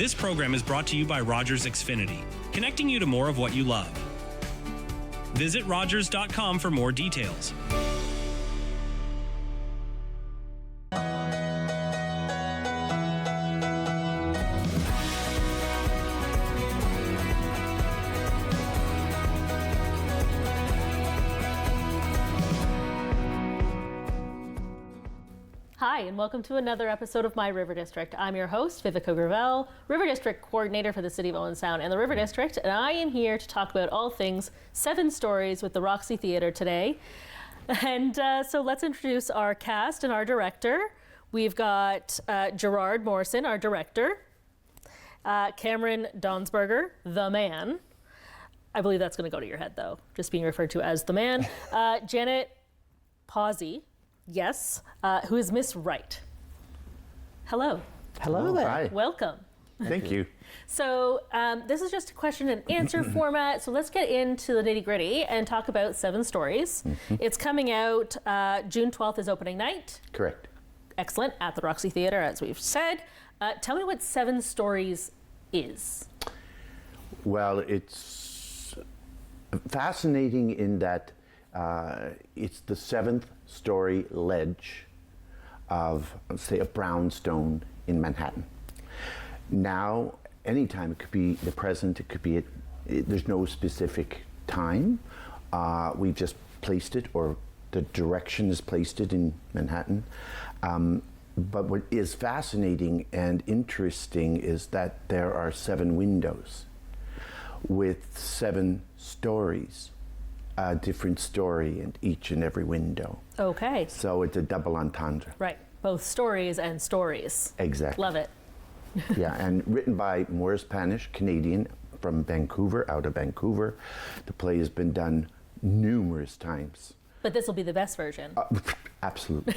This program is brought to you by Rogers Xfinity, connecting you to more of what you love. Visit Rogers.com for more details. Hi, and welcome to another episode of My River District. I'm your host, Viveca Gravel, River District Coordinator for the City of Owen Sound and the River District, and I am here to talk about all things 7 Stories with the Roxy Theatre today. And so let's introduce our cast and our director. We've got Gerard Morrison, our director, Cameron Donsberger, the man. I believe that's going to go to your head, though, just being referred to as the man. Janet Pawsey. Yes, who is Miss Wright. Hello. Hello there. Hi. Welcome. Thank you. So this is just a question and answer format. So let's get into the nitty gritty and talk about 7 Stories. It's coming out June 12th is opening night. Correct. Excellent, at the Roxy Theatre, as we've said. Tell me what 7 Stories is. Well, it's fascinating in that it's the 7th story ledge of, say, a brownstone in Manhattan. Now, anytime, it could be the present, it could be there's no specific time. We've just placed it, or the direction has placed it in Manhattan. But what is fascinating and interesting is that there are 7 windows with 7 stories. A different story in each and every window. Okay. So it's a double entendre. Right, both stories and stories. Exactly. Love it. Yeah, and written by Maurice Panish, Canadian, from Vancouver, out of Vancouver. The play has been done numerous times. But this will be the best version. Absolutely.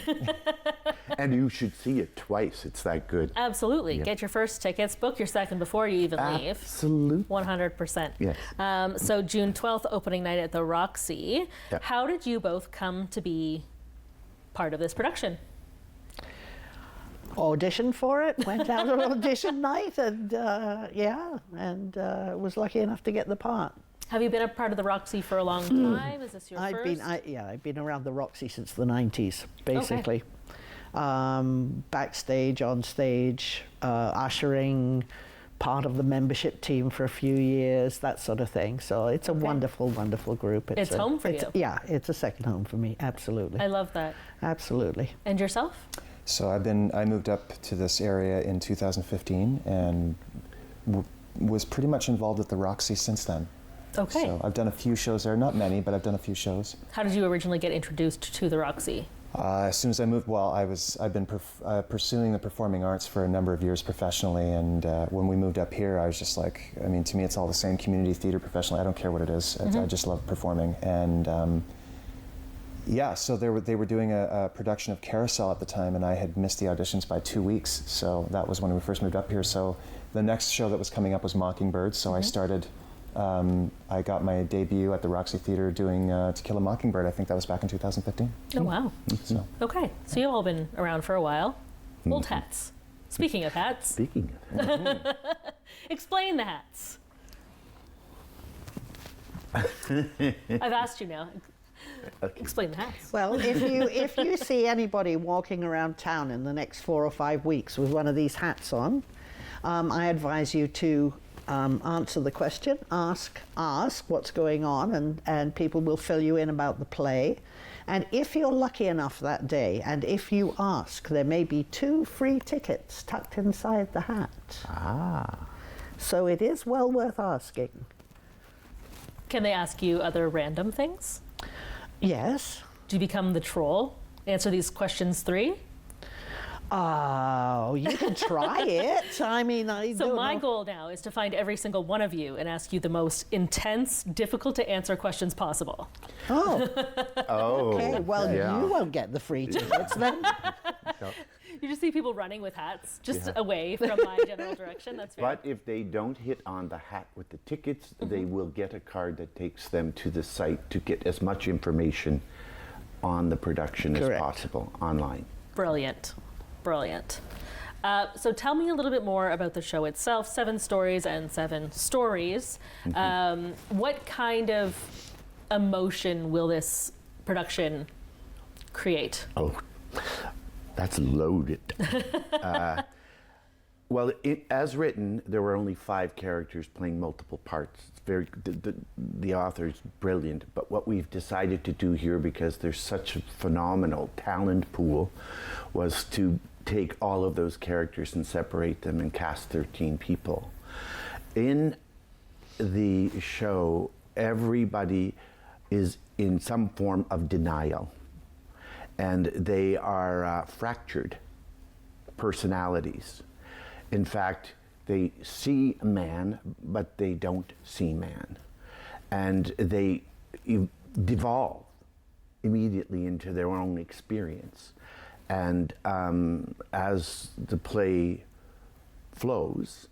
And you should see it twice. It's that good. Absolutely. Yeah. Get your first tickets, book your second before you even leave. Absolutely. 100%. Yes. So June 12th, opening night at the Roxy. Yeah. How did you both come to be part of this production? Auditioned for it, went out on audition night, and was lucky enough to get the part. Have you been a part of the Roxy for a long time? Is this your first? I've been around the Roxy since the 90s, basically. Okay. Backstage, on stage, ushering, part of the membership team for a few years, that sort of thing. So it's a wonderful, wonderful group. It's home for you. Yeah, it's a second home for me, absolutely. I love that. Absolutely. And yourself? So I moved up to this area in 2015 and was pretty much involved with the Roxy since then. Okay. So I've done a few shows there, not many, but I've done a few shows. How did you originally get introduced to the Roxy? As soon as I moved, I've been pursuing the performing arts for a number of years professionally, and when we moved up here, I was just like, I mean, to me, it's all the same. Community theater professionally, I don't care what it is. I just love performing, and so they were doing a production of Carousel at the time, and I had missed the auditions by 2 weeks. So that was when we first moved up here. So the next show that was coming up was Mockingbird. So I started. I got my debut at the Roxy Theatre doing To Kill a Mockingbird. I think that was back in 2015. Oh, wow. So. Okay, so you've all been around for a while. Old hats. Speaking of hats. Explain the hats. I've asked you now. Okay. Explain the hats. Well, if you see anybody walking around town in the next 4 or 5 weeks with one of these hats on, I advise you to answer the question, ask what's going on, and people will fill you in about the play. And if you're lucky enough that day, and if you ask, there may be 2 free tickets tucked inside the hat. So it is well worth asking. Can they ask you other random things? Yes. Do you become the troll? Answer these questions 3? Oh, you can try it. I mean, So my goal now is to find every single one of you and ask you the most intense, difficult to answer questions possible. Oh. Okay, well, yeah. You won't get the free tickets then. You just see people running with hats just away from my general direction. That's fair. But if they don't hit on the hat with the tickets, they will get a card that takes them to the site to get as much information on the production as possible online. Brilliant. So tell me a little bit more about the show itself. 7 stories and 7 stories. What kind of emotion will this production create? Oh, that's loaded. Well, as written, there were only 5 characters playing multiple parts. It's very the author's brilliant. But what we've decided to do here, because there's such a phenomenal talent pool, was to take all of those characters and separate them and cast 13 people. In the show, everybody is in some form of denial, and they are fractured personalities. In fact, they see man, but they don't see man. And they devolve immediately into their own experience. And as the play flows,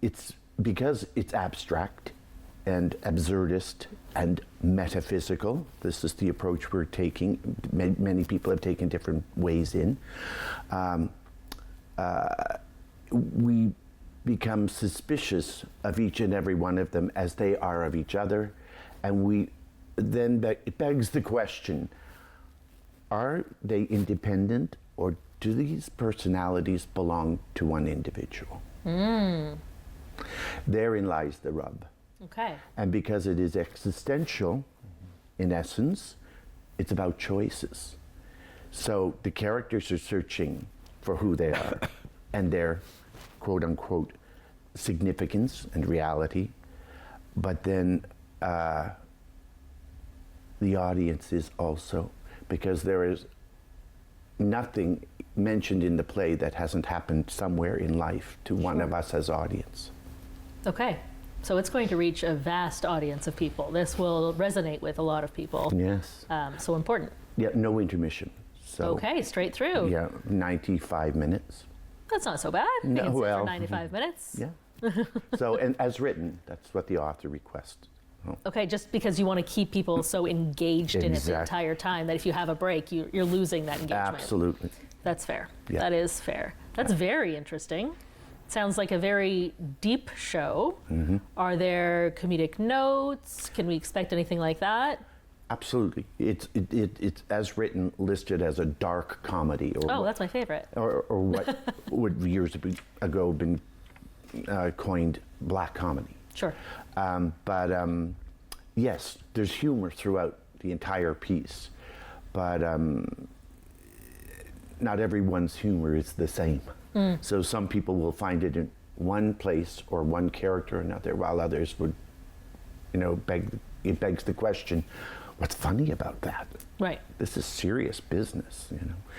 it's because it's abstract and absurdist and metaphysical. This is the approach we're taking. Many people have taken different ways in. We become suspicious of each and every one of them as they are of each other, and it begs the question: are they independent, or do these personalities belong to one individual? Therein lies the rub. Okay. And because it is existential, in essence, it's about choices. So the characters are searching for who they are and their quote-unquote significance and reality. But then the audience is also, because there is nothing mentioned in the play that hasn't happened somewhere in life to one of us as audience. Okay. So it's going to reach a vast audience of people. This will resonate with a lot of people. Yes. So important. Yeah, no intermission. So, Okay, straight through. yeah, 95 minutes. That's not so bad. No, You can sit well, for 95 minutes. Yeah. So, and as written, that's what the author requests. Oh, Okay, just because you want to keep people so engaged in it the Exact- entire time that if you have a break, you're losing that engagement. absolutely. That's fair. Yeah. That is fair. That's very interesting. Sounds like a very deep show. Mm-hmm. Are there comedic notes? Can we expect anything like that? Absolutely. It's as written, listed as a dark comedy, or Oh, that's my favorite. or what would years ago been coined black comedy. Sure. But yes, there's humor throughout the entire piece, but not everyone's humor is the same. So some people will find it in one place or one character or another, while others would, it begs the question, what's funny about that? Right. This is serious business,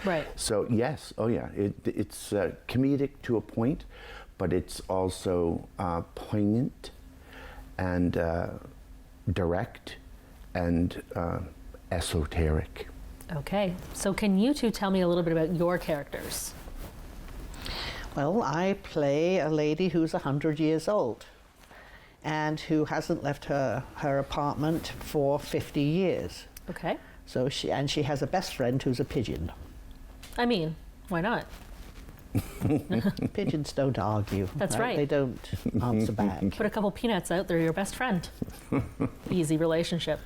Right. So yes, oh yeah, it's comedic to a point, but it's also poignant and direct and esoteric. Okay. So can you two tell me a little bit about your characters? Well, I play a lady who's 100 years old and who hasn't left her apartment for 50 years. Okay. So she has a best friend who's a pigeon. I mean, why not? Pigeons don't argue. That's right. They don't answer back. Put a couple peanuts out, they're your best friend. Easy relationship.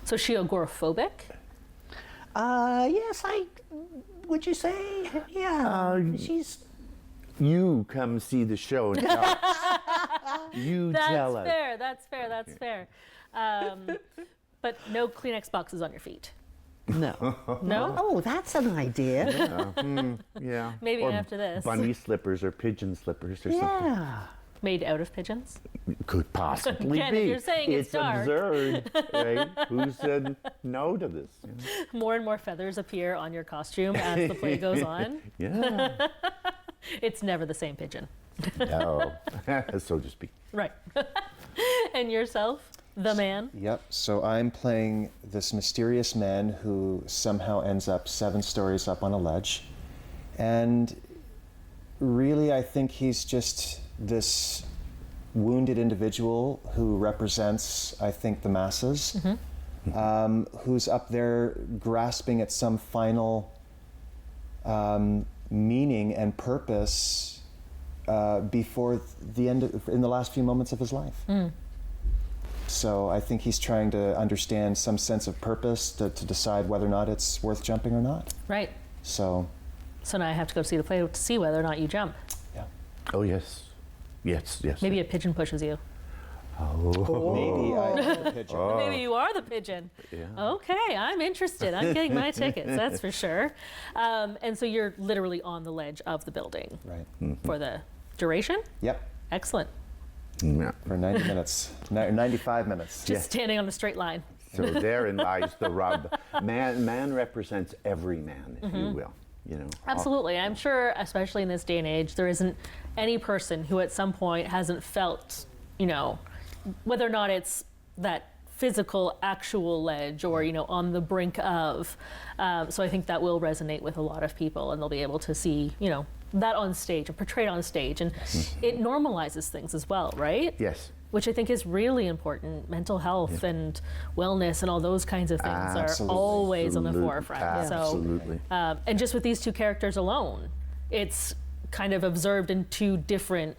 So is she agoraphobic? Yes, would you say? Yeah. She's. You come see the show and tell us. You tell us. That's fair. But no Kleenex boxes on your feet. No. No? Oh, that's an idea. Yeah. Maybe Or after this. bunny slippers or pigeon slippers or something. Yeah. Made out of pigeons? Could possibly Again, be. if you're saying it's dark. absurd, right? Who said no to this? More and more feathers appear on your costume as the play goes on. Yeah. It's never the same pigeon. No, so to speak. Right. And yourself, the man? Yep. So I'm playing this mysterious man who somehow ends up 7 stories up on a ledge. And really, I think he's just this wounded individual who represents, I think, the masses, who's up there grasping at some final meaning and purpose before the end, in the last few moments of his life. So I think he's trying to understand some sense of purpose to decide whether or not it's worth jumping or not. Right. So now I have to go see the play to see whether or not you jump. yeah. Oh, yes. Yes, yes. Maybe a pigeon pushes you. Maybe I am the pigeon. Maybe you are the pigeon. Yeah. Okay, I'm interested. I'm getting my tickets, that's for sure. And so you're literally on the ledge of the building Right. for the duration? Yep. Excellent. Yeah. For 90 minutes, 95 minutes. Just standing on a straight line. So therein lies the rub. Man represents every man, if you will. You know. Absolutely. I'm sure, especially in this day and age, there isn't any person who at some point hasn't felt, you know, whether or not it's that physical, actual ledge or, you know, on the brink of. So I think that will resonate with a lot of people, and they'll be able to see, you know, that on stage and portrayed on stage. And it normalizes things as well, right? Yes. Which I think is really important. Mental health and wellness and all those kinds of things Absolutely. are always on the Absolutely. forefront. Absolutely. So, and just with these two characters alone, it's kind of observed in two different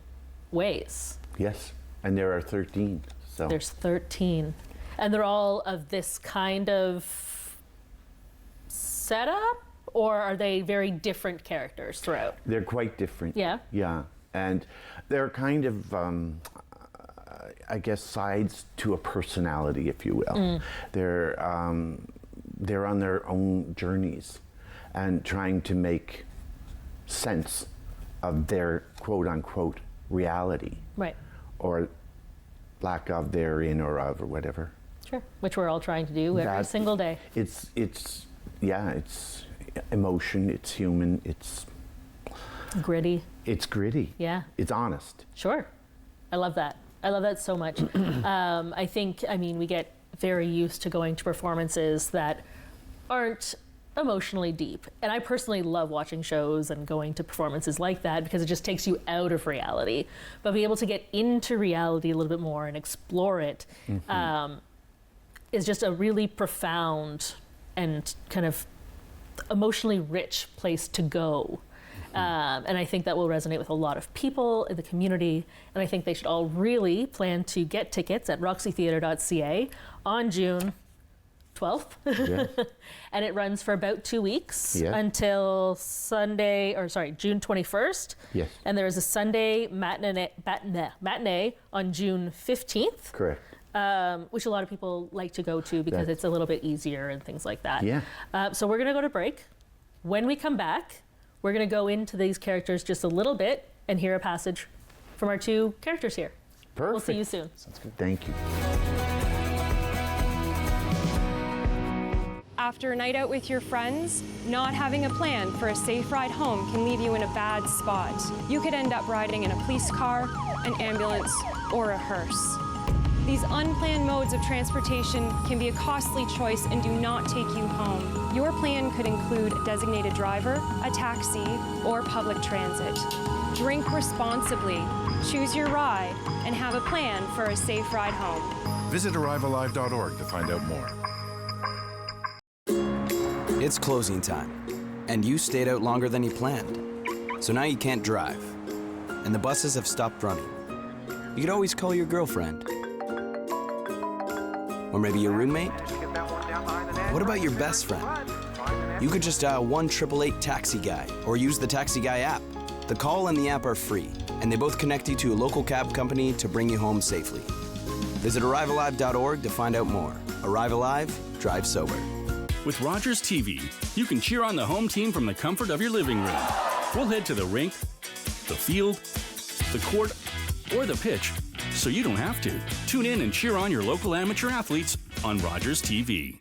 ways. Yes. And there are 13. So There's 13. And they're all of this kind of setup? Or are they very different characters throughout? they're quite different. Yeah? Yeah. And they're kind of, I guess, sides to a personality, if you will. They're on their own journeys and trying to make sense of their quote unquote reality. Right. Or lack of therein or of or whatever. Sure. Which we're all trying to do every That- single day. It's emotion, it's human, it's Gritty. gritty. Yeah. It's honest. Sure. I love that. I love that so much. I think, I mean, we get very used to going to performances that aren't emotionally deep. And I personally love watching shows and going to performances like that because it just takes you out of reality. But be able to get into reality a little bit more and explore it is just a really profound and kind of emotionally rich place to go. And I think that will resonate with a lot of people in the community. And I think they should all really plan to get tickets at roxytheatre.ca on June 12th. Yeah. And it runs for about 2 weeks Yeah. until June 21st. Yes. And there is a Sunday matinee on June 15th. Correct. Which a lot of people like to go to because it's a little bit easier and things like that. Yeah. So we're going to go to break. When we come back, we're going to go into these characters just a little bit and hear a passage from our two characters here. Perfect. We'll see you soon. Sounds good. Thank you. After a night out with your friends, not having a plan for a safe ride home can leave you in a bad spot. You could end up riding in a police car, an ambulance, or a hearse. These unplanned modes of transportation can be a costly choice and do not take you home. Your plan could include a designated driver, a taxi, or public transit. Drink responsibly, choose your ride, and have a plan for a safe ride home. Visit arrivealive.org to find out more. It's closing time, and you stayed out longer than you planned. So now you can't drive, and the buses have stopped running. You could always call your girlfriend. Or maybe your roommate? What about your best friend? You could just dial 1-888-TAXI-GUY or use the Taxi Guy app. The call and the app are free, and they both connect you to a local cab company to bring you home safely. Visit arrivealive.org to find out more. Arrive Alive, drive sober. With Rogers TV, you can cheer on the home team from the comfort of your living room. We'll head to the rink, the field, the court, or the pitch, so you don't have to. Tune in and cheer on your local amateur athletes on Rogers TV.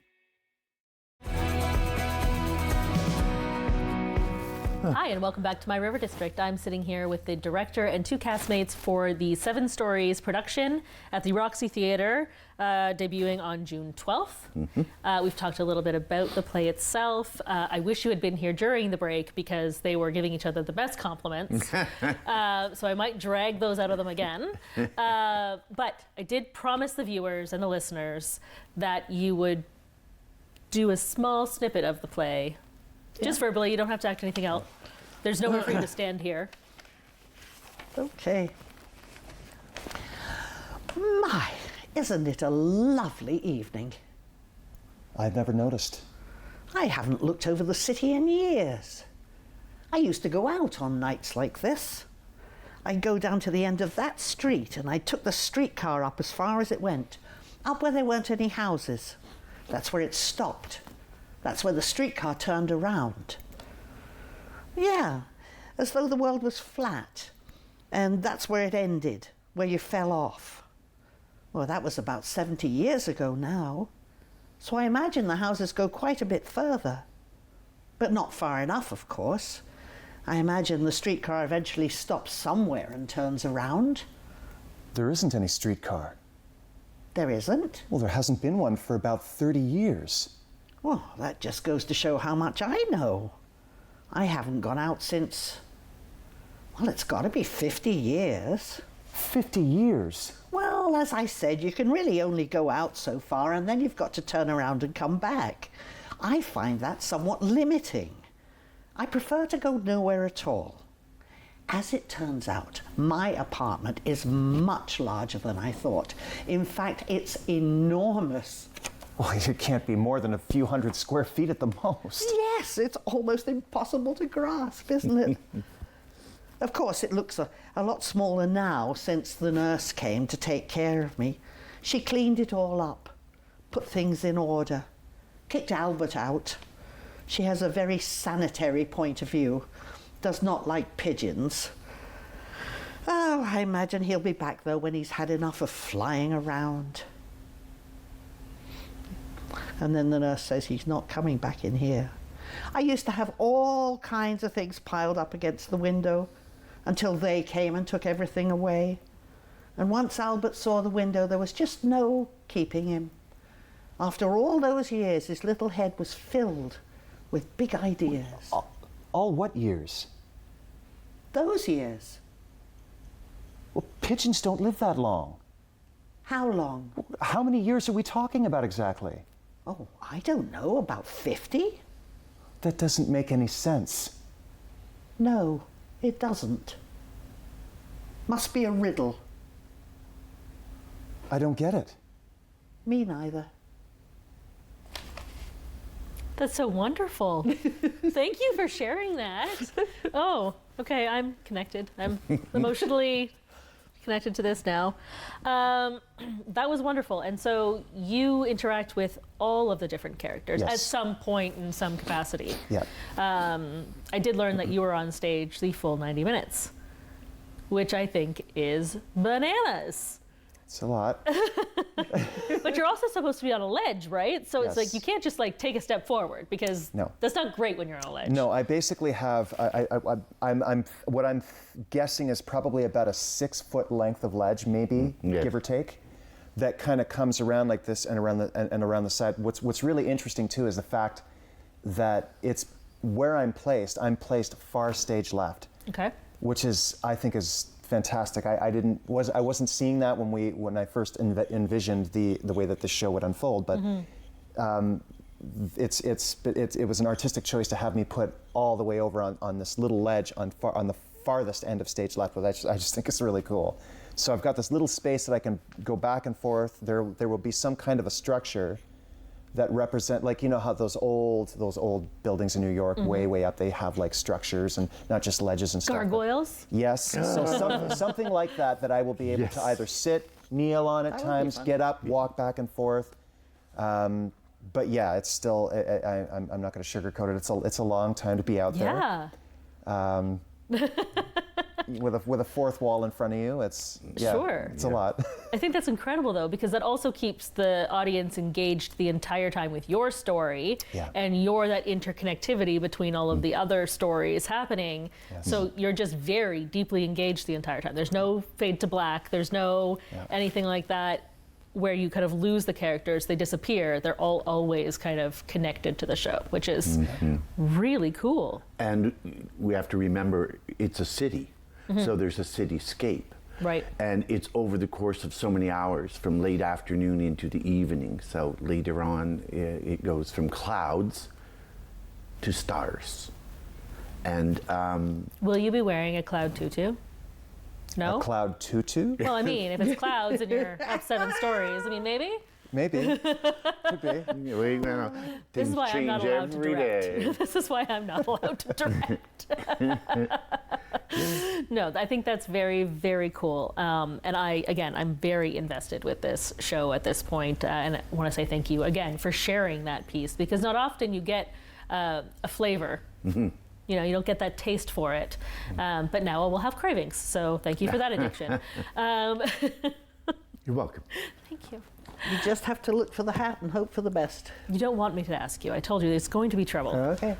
Hi, and welcome back to My River District. I'm sitting here with the director and two castmates for the 7 Stories production at the Roxy Theatre, debuting on June 12th. We've talked a little bit about the play itself. I wish you had been here during the break because they were giving each other the best compliments. So I might drag those out of them again. But I did promise the viewers and the listeners that you would do a small snippet of the play. Just verbally, you don't have to act anything out. There's nowhere for you to stand here. Okay. My, isn't it a lovely evening? I've never noticed. I haven't looked over the city in years. I used to go out on nights like this. I'd go down to the end of that street and I took the streetcar up as far as it went, up where there weren't any houses. That's where it stopped. That's where the streetcar turned around. Yeah, as though the world was flat. And that's where it ended, where you fell off. Well, that was about 70 years ago now. So I imagine the houses go quite a bit further. But not far enough, of course. I imagine the streetcar eventually stops somewhere and turns around. There isn't any streetcar. There isn't? Well, there hasn't been one for about 30 years. Well, that just goes to show how much I know. I haven't gone out since, well, it's got to be 50 years. 50 years? Well, as I said, you can really only go out so far and then you've got to turn around and come back. I find that somewhat limiting. I prefer to go nowhere at all. As it turns out, my apartment is much larger than I thought. In fact, it's enormous. Well, it can't be more than a few hundred square feet at the most. Yes, it's almost impossible to grasp, isn't it? Of course, it looks a lot smaller now since the nurse came to take care of me. She cleaned it all up, put things in order, kicked Albert out. She has a very sanitary point of view, does not like pigeons. Oh, I imagine he'll be back though when he's had enough of flying around. And then the nurse says he's not coming back in here. I used to have all kinds of things piled up against the window until they came and took everything away. And once Albert saw the window, there was just no keeping him. After all those years, his little head was filled with big ideas. All what years? Those years. Well, pigeons don't live that long. How long? How many years are we talking about exactly? Oh, I don't know, about 50? That doesn't make any sense. No, it doesn't. Must be a riddle. I don't get it. Me neither. That's so wonderful. Thank you for sharing that. Oh, okay, I'm connected. I'm emotionally connected to this now. That was wonderful. And so you interact with all of the different characters Yes. at some point in some capacity. Yeah. I did learn that you were on stage the full 90 minutes, which I think is bananas. It's a lot. But you're also supposed to be on a ledge, right? So it's Yes. like you can't just like take a step forward because No. that's not great when you're on a ledge. No, I basically have. I'm what I'm guessing is probably about a 6-foot length of ledge, maybe Yes. give or take, that kind of comes around like this and around the side. What's really interesting too is the fact that it's where I'm placed. I'm placed far stage left. Okay. Which is, I think, is fantastic. I wasn't seeing that when I first envisioned the way that this show would unfold, but it was an artistic choice to have me put all the way over on this little ledge on the farthest end of stage left. But I just think it's really cool. So I've got this little space that I can go back and forth. There will be some kind of a structure that represent, like, you know how those old buildings in New York, way up, they have like structures and not just ledges and stuff. Gargoyles? Yes, so something like that I will be able to either sit, kneel on at times, get up, walk back and forth. But yeah, it's still, I'm not going to sugarcoat it. It's a long time to be out there. Yeah. With a fourth wall in front of you, it's a lot. I think that's incredible though, because that also keeps the audience engaged the entire time with your story, and you're that interconnectivity between all of the other stories happening. Yes. So you're just very deeply engaged the entire time. There's no fade to black. There's no anything like that where you kind of lose the characters, they disappear. They're all always kind of connected to the show, which is really cool. And we have to remember, it's a city, so there's a cityscape. Right. And it's over the course of so many hours, from late afternoon into the evening. So later on, it goes from clouds to stars. And Will you be wearing a cloud tutu? No? A cloud tutu? Well, I mean, if it's clouds and you're up 7 stories, I mean, maybe? Maybe. Could be. This is why I'm not allowed to every direct. day. This is why I'm not allowed to direct. No, I think that's very, very cool. And I'm very invested with this show at this point. And I want to say thank you again for sharing that piece, because not often you get a flavor. Mm-hmm. You know, you don't get that taste for it. But now I will have cravings. So thank you for that addiction. You're welcome. Thank you. You just have to look for the hat and hope for the best. You don't want me to ask you. I told you there's going to be trouble. Okay.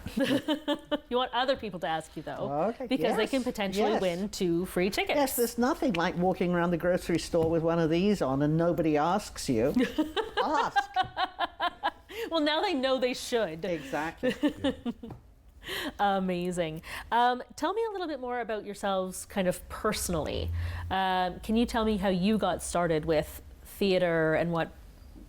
You want other people to ask you, though. Okay. Because they Yes. can potentially Yes. win 2 free tickets. Yes, there's nothing like walking around the grocery store with one of these on and nobody asks you. Ask. Well, now they know they should. Exactly. Amazing. Tell me a little bit more about yourselves kind of personally. Can you tell me how you got started with theater and what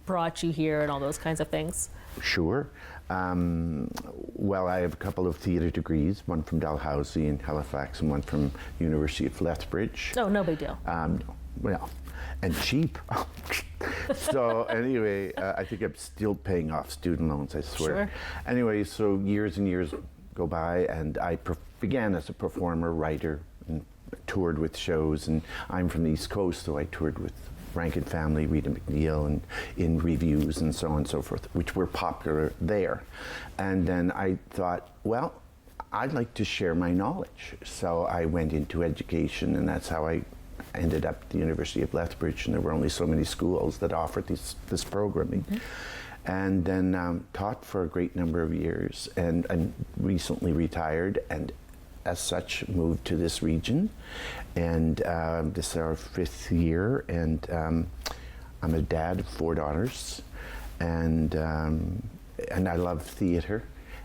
brought you here and all those kinds of things? Sure. Well, I have a couple of theatre degrees, one from Dalhousie in Halifax and one from University of Lethbridge. Oh, no big deal. Well, and cheap. So anyway, I think I'm still paying off student loans, I swear. Sure. Anyway, so years and years go by, and I began as a performer, writer, and toured with shows. And I'm from the East Coast, so I toured with Rankin Family, Rita McNeil, and in reviews and so on and so forth, which were popular there. And then I thought, well, I'd like to share my knowledge. So I went into education, and that's how I ended up at the University of Lethbridge, and there were only so many schools that offered this programming. Mm-hmm. And then taught for a great number of years, and I'm recently retired, and as such moved to this region. And this is our 5th year, and I'm a dad of 4 daughters, and I love theater.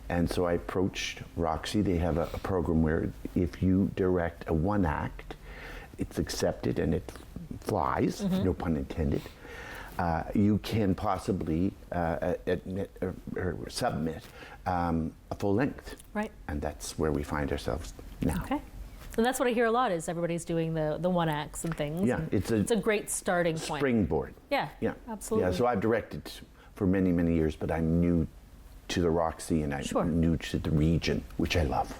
And so I approached Roxy. They have a program where if you direct a 1-act, it's accepted and it flies, no pun intended. You can possibly admit or submit a full length. Right. And that's where we find ourselves now. Okay. And that's what I hear a lot is everybody's doing the 1-acts and things. Yeah, and it's a great starting point. Springboard. Yeah, Yeah, absolutely. Yeah, so I've directed for many, many years, but I'm new to the Roxy and I'm new to the region, which I love.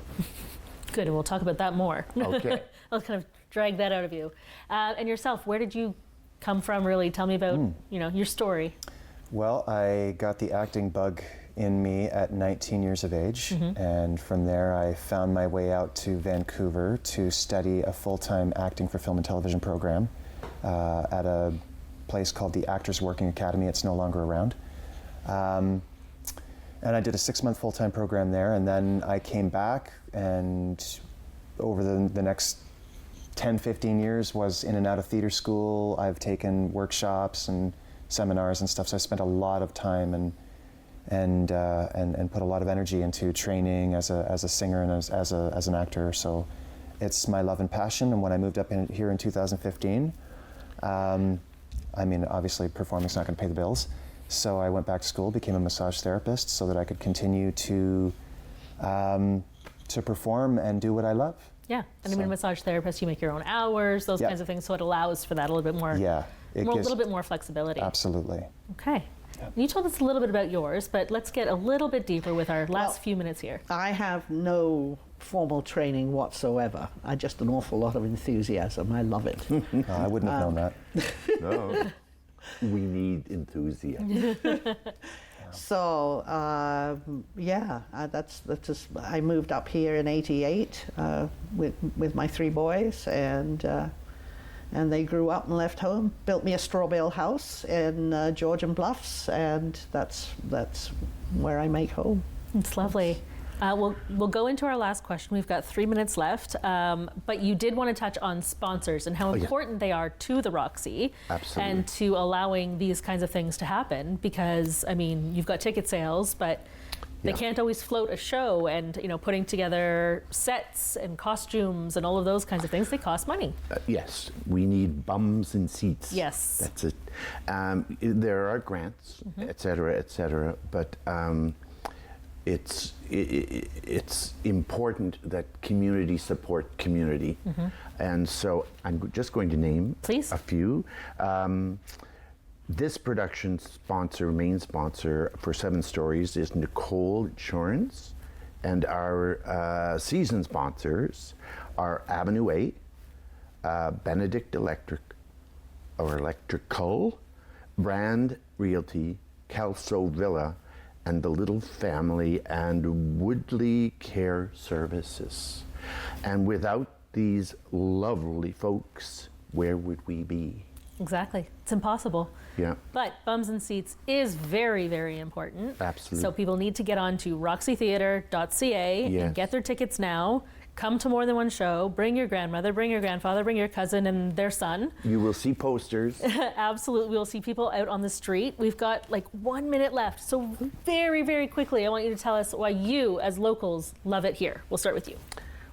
Good, and we'll talk about that more. Okay. I'll kind of drag that out of you. And yourself, where did you come from, really? Tell me about your story. Well, I got the acting bug in me at 19 years of age, and from there I found my way out to Vancouver to study a full-time acting for film and television program at a place called the Actors Working Academy. It's no longer around. And I did a 6-month full-time program there, and then I came back, and over the next 10, 15 years was in and out of theater school. I've taken workshops and seminars and stuff, so I spent a lot of time and put a lot of energy into training as a singer and as an actor. So it's my love and passion. And when I moved up here in 2015, I mean, obviously performing's not going to pay the bills. So I went back to school, became a massage therapist, so that I could continue to perform and do what I love. Yeah, and I mean, massage therapist, you make your own hours, those kinds of things, so it allows for that a little bit more. Yeah, a little bit more flexibility. Absolutely. Okay. Yeah. You told us a little bit about yours, but let's get a little bit deeper with our last few minutes here. I have no formal training whatsoever. I just an awful lot of enthusiasm. I love it. I wouldn't have known that. No, we need enthusiasm. So that's just. I moved up here in '88 with my 3 boys, and they grew up and left home. Built me a straw bale house in Georgian Bluffs, and that's where I make home. It's lovely. We'll go into our last question. We've got 3 minutes left, but you did want to touch on sponsors and how important they are to the Roxy. Absolutely. And to allowing these kinds of things to happen, because I mean, you've got ticket sales, but they can't always float a show, and putting together sets and costumes and all of those kinds of things, they cost money. Yes, we need bums and seats. Yes. That's it. There are grants, et cetera, but it's important that community support community. And so I'm just going to name Please. a few. This production main sponsor for 7 Stories is Nicole Insurance, and our season sponsors are Avenue A, Benedict Electrical, Brand Realty, Kelso Villa, and the Little Family, and Woodley Care Services. And without these lovely folks, where would we be? Exactly. It's impossible. Yeah. But Bums and Seats is very, very important. Absolutely. So people need to get on to roxytheatre.ca Yes. and get their tickets now. Come to more than one show. Bring your grandmother, bring your grandfather, bring your cousin and their son. You will see posters. Absolutely. We'll see people out on the street. We've got like 1 minute left. So very, very quickly, I want you to tell us why you, as locals, love it here. We'll start with you.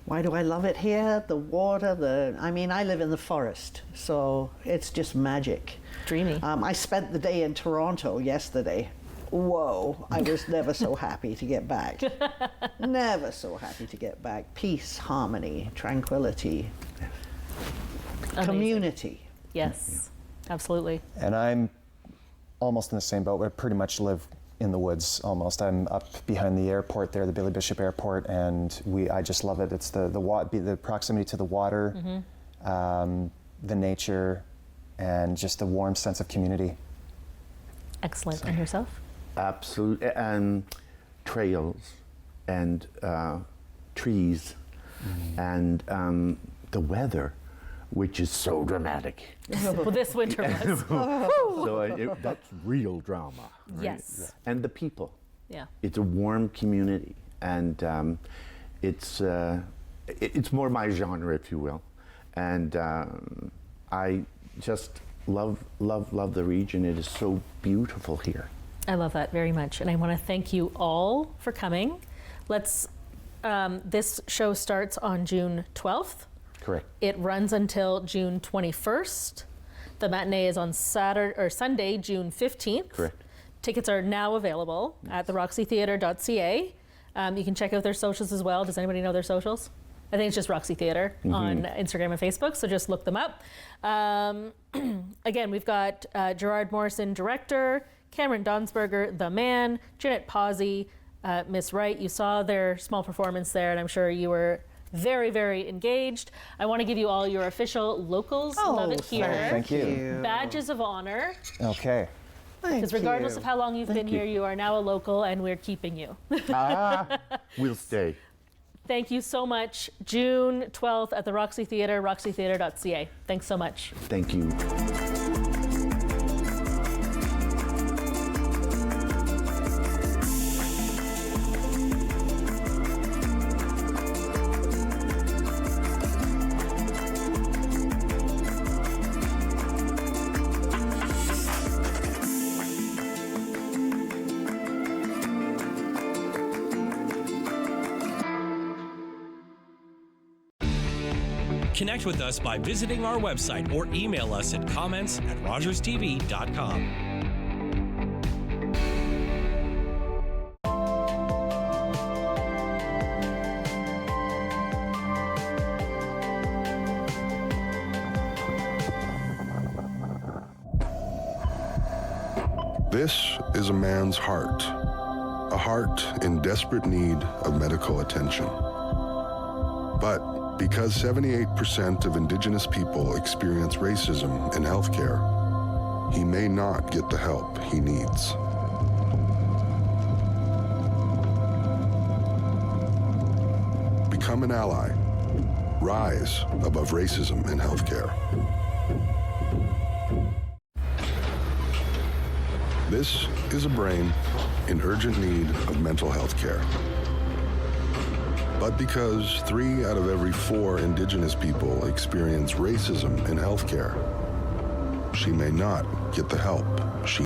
Why do I love it here? The water, I mean, I live in the forest, so it's just magic. Dreamy. I spent the day in Toronto yesterday. Whoa, I was never so happy to get back. Never so happy to get back. Peace, harmony, tranquility, Amazing. community. Yes, absolutely. And I'm almost in the same boat. I pretty much live in the woods almost. I'm up behind the airport there, the Billy Bishop Airport, and I just love it. It's the proximity to the water, the nature, and just the warm sense of community. Excellent. And yourself? Absolutely. And trails and trees and the weather, which is so dramatic. Well, this winter was. So that's real drama. Right? Yes. And the people. Yeah. It's a warm community, and it's more my genre, if you will. And I just love the region. It is so beautiful here. I love that very much, and I want to thank you all for coming. This show starts on June 12th. Correct. It runs until June 21st. The matinee is on Sunday, June 15th. Correct. Tickets are now available at the roxytheatre.ca. You can check out their socials as well. Does anybody know their socials? I think it's just Roxy Theatre on Instagram and Facebook, so just look them up. Again, we've got Gerard Morrison, director, Cameron Donsberger, the man, Janet Pawsey, Miss Wright. You saw their small performance there, and I'm sure you were very, very engaged. I want to give you all your official locals love it here. Thank you. Badges of honor. Okay. Because regardless of how long you've been here, you are now a local, and we're keeping you. We'll stay. Thank you so much. June 12th at the Roxy Theatre, roxytheatre.ca. Thanks so much. Thank you. Connect with us by visiting our website or email us at comments@rogerstv.com. This is a man's heart, a heart in desperate need of medical attention. But because 78% of Indigenous people experience racism in healthcare, he may not get the help he needs. Become an ally. Rise above racism in healthcare. This is a brain in urgent need of mental health care. But because 3 out of every 4 Indigenous people experience racism in healthcare, she may not get the help she